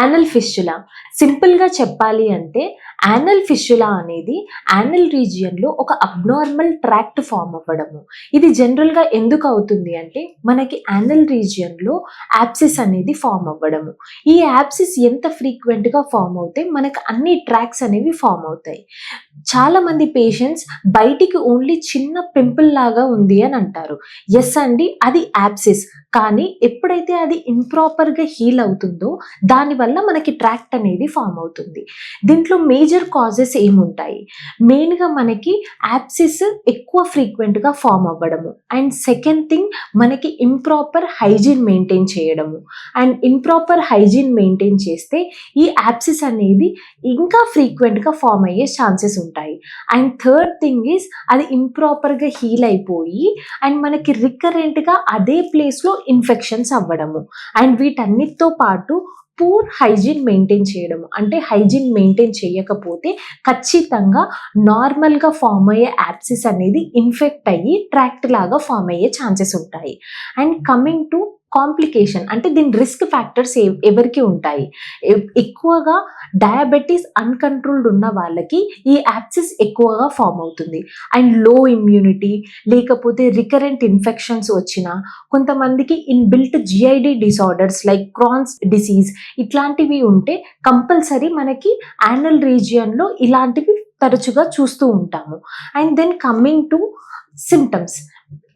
Anal fistula సింపుల్గా చెప్పాలి అంటే యానల్ ఫిస్చులా అనేది యానల్ రీజియన్లో ఒక అబ్నార్మల్ ట్రాక్ట్ ఫామ్ అవ్వడము. ఇది జనరల్గా ఎందుకు అవుతుంది అంటే మనకి యానల్ రీజియన్లో యాప్సిస్ అనేది ఫామ్ అవ్వడము. ఈ యాప్సిస్ ఎంత ఫ్రీక్వెంట్గా ఫామ్ అవుతే మనకు అన్ని ట్రాక్స్ అనేవి ఫామ్ అవుతాయి. చాలా మంది పేషెంట్స్ బయటికి ఓన్లీ చిన్న పింపుల్ లాగా ఉంది అని అంటారు. ఎస్ అండి, అది యాప్సిస్. కానీ ఎప్పుడైతే అది ఇంప్రాపర్గా హీల్ అవుతుందో దానివల్ల మనకి ట్రాక్ట్ అనేది ఫామ్ అవుతుంది. దీంట్లో మేజర్ కాజెస్ ఏముంటాయి? మెయిన్గా మనకి యాప్సిస్ ఎక్కువ ఫ్రీక్వెంట్గా ఫామ్ అవ్వడము, అండ్ సెకండ్ థింగ్ మనకి ఇంప్రాపర్ హైజీన్ మెయింటైన్ చేయడము. అండ్ ఇంప్రాపర్ హైజీన్ మెయింటైన్ చేస్తే ఈ యాప్సిస్ అనేది ఇంకా ఫ్రీక్వెంట్గా ఫామ్ అయ్యే ఛాన్సెస్ ఉంటాయి. అండ్ థర్డ్ థింగ్ ఈజ్ అది ఇంప్రాపర్గా హీల్ అయిపోయి అండ్ మనకి రికరెంట్గా అదే ప్లేస్లో ఇన్ఫెక్షన్స్ అవ్వడము. అండ్ వీటన్నిటితో పాటు పూర్ హైజీన్ మెయింటైన్ చేయడము. అంటే హైజీన్ మెయింటైన్ చేయకపోతే ఖచ్చితంగా నార్మల్గా ఫామ్ అయ్యే యాప్సిస్ అనేది ఇన్ఫెక్ట్ అయ్యి ట్రాక్ట్ లాగా ఫామ్ అయ్యే ఛాన్సెస్ ఉంటాయి. అండ్ కమింగ్ టు కాంప్లికేషన్, అంటే దీని రిస్క్ ఫ్యాక్టర్స్ ఎవరికి ఉంటాయి? ఎక్కువగా డయాబెటీస్ అన్కంట్రోల్డ్ ఉన్న వాళ్ళకి ఈ యాప్సిస్ ఎక్కువగా ఫామ్ అవుతుంది. అండ్ లో ఇమ్యూనిటీ లేకపోతే రికరెంట్ ఇన్ఫెక్షన్స్ వచ్చినా, కొంతమందికి inbuilt GID disorders like Crohn's disease ఇట్లాంటివి ఉంటే కంపల్సరీ మనకి యానల్ రీజియన్లో ఇలాంటివి తరచుగా చూస్తూ ఉంటాము. And then coming to symptoms,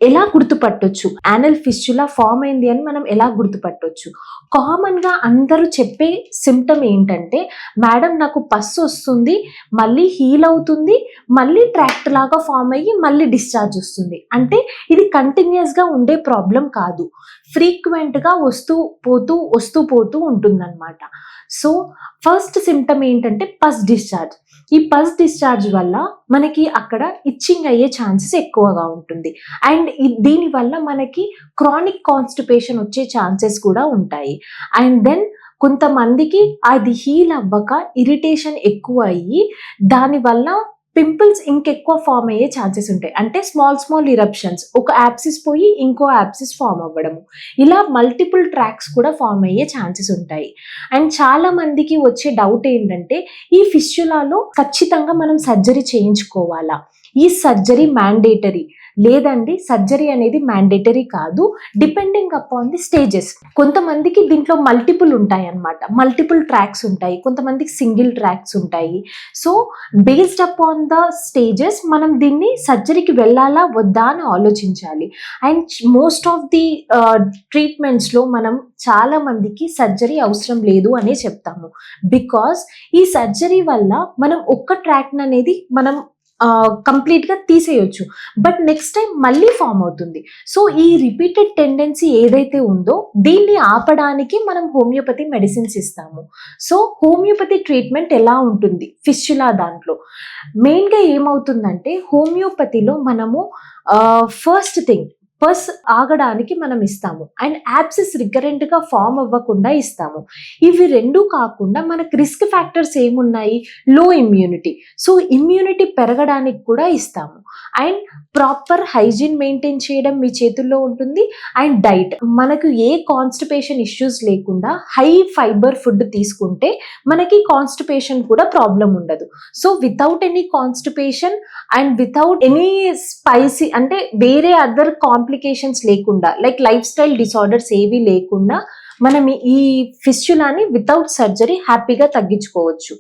ఎలా గుర్తుపట్టొచ్చు యానల్ ఫిస్చులా ఫామ్ అయింది అని మనం ఎలా గుర్తుపట్టొచ్చు? కామన్గా అందరూ చెప్పే సిమ్టమ్ ఏంటంటే, మేడం నాకు పస్ వస్తుంది, మళ్ళీ హీల్ అవుతుంది, మళ్ళీ ట్రాక్ట్ లాగా ఫామ్ అయ్యి మళ్ళీ డిశ్చార్జ్ వస్తుంది. అంటే ఇది కంటిన్యూస్గా ఉండే ప్రాబ్లం కాదు, ఫ్రీక్వెంట్గా వస్తూ పోతూ ఉంటుందన్నమాట. సో ఫస్ట్ సిమ్టమ్ ఏంటంటే పస్ డిశ్చార్జ్. ఈ పస్ డిశ్చార్జ్ వల్ల మనకి అక్కడ ఇచ్చింగ్ అయ్యే ఛాన్సెస్ ఎక్కువగా ఉంటుంది. అండ్ దీనివల్ల మనకి క్రానిక్ కాన్స్టిపేషన్ వచ్చే ఛాన్సెస్ కూడా ఉంటాయి. అండ్ దెన్ కొంతమందికి అది హీల్ అవ్వక ఇరిటేషన్ ఎక్కువ అయ్యి దానివల్ల పింపుల్స్ ఇంకెక్కువ ఫామ్ అయ్యే ఛాన్సెస్ ఉంటాయి. అంటే స్మాల్ ఇరప్షన్స్, ఒక యాప్సిస్ పోయి ఇంకో యాప్సిస్ ఫామ్ అవ్వడము, ఇలా మల్టిపుల్ ట్రాక్స్ కూడా ఫామ్ అయ్యే ఛాన్సెస్ ఉంటాయి. అండ్ చాలా మందికి వచ్చే డౌట్ ఏంటంటే, ఈ ఫిస్చులాలో ఖచ్చితంగా మనం సర్జరీ చేయించుకోవాలా? ఈ సర్జరీ మ్యాండేటరీ లేదండి, సర్జరీ అనేది మ్యాండేటరీ కాదు, డిపెండింగ్ అపాన్ ది స్టేజెస్. కొంతమందికి దీంట్లో మల్టిపుల్ ఉంటాయి అన్నమాట, మల్టిపుల్ ట్రాక్స్ ఉంటాయి, కొంతమందికి సింగిల్ ట్రాక్స్ ఉంటాయి. So based upon the stages మనం దీన్ని సర్జరీకి వెళ్ళాలా వద్దా అని ఆలోచించాలి. అండ్ మోస్ట్ ఆఫ్ ది ట్రీట్మెంట్స్లో మనం చాలా మందికి సర్జరీ అవసరం లేదు అనే చెప్తాము. బికాస్ ఈ సర్జరీ వల్ల మనం ఒక్క ట్రాక్ అనేది మనం కంప్లీట్గా తీసేయొచ్చు, బట్ నెక్స్ట్ టైం మళ్ళీ ఫామ్ అవుతుంది. సో ఈ రిపీటెడ్ టెండెన్సీ ఏదైతే ఉందో దీన్ని ఆపడానికి మనం హోమియోపతి మెడిసిన్స్ ఇస్తాము. సో హోమియోపతి ట్రీట్మెంట్ ఎలా ఉంటుంది ఫిస్చులా దాంట్లో? మెయిన్గా ఏమవుతుందంటే, హోమియోపతిలో మనము ఫస్ట్ థింగ్ పస్ ఆగడానికి మనం ఇస్తాము, అండ్ యాప్సిస్ రికరెంట్గా ఫామ్ అవ్వకుండా ఇస్తాము. ఇవి రెండు కాకుండా మనకు రిస్క్ ఫ్యాక్టర్స్ ఏమున్నాయి? లో ఇమ్యూనిటీ, సో ఇమ్యూనిటీ పెరగడానికి కూడా ఇస్తాము. అండ్ ప్రాపర్ హైజీన్ మెయింటైన్ చేయడం మీ చేతుల్లో ఉంటుంది. అండ్ డైట్, మనకు ఏ కాన్స్టిపేషన్ ఇష్యూస్ లేకుండా హై ఫైబర్ ఫుడ్ తీసుకుంటే మనకి కాన్స్టిపేషన్ కూడా ప్రాబ్లం ఉండదు. So without any constipation and without any spicy, అంటే వేరే అదర్ కాంప్లికేషన్స్ లేకుండా, లైక్ లైఫ్ స్టైల్ డిసార్డర్స్ ఏవి లేకుండా మనం ఈ ఫిస్చులాని వితౌట్ సర్జరీ హ్యాపీగా తగ్గించుకోవచ్చు.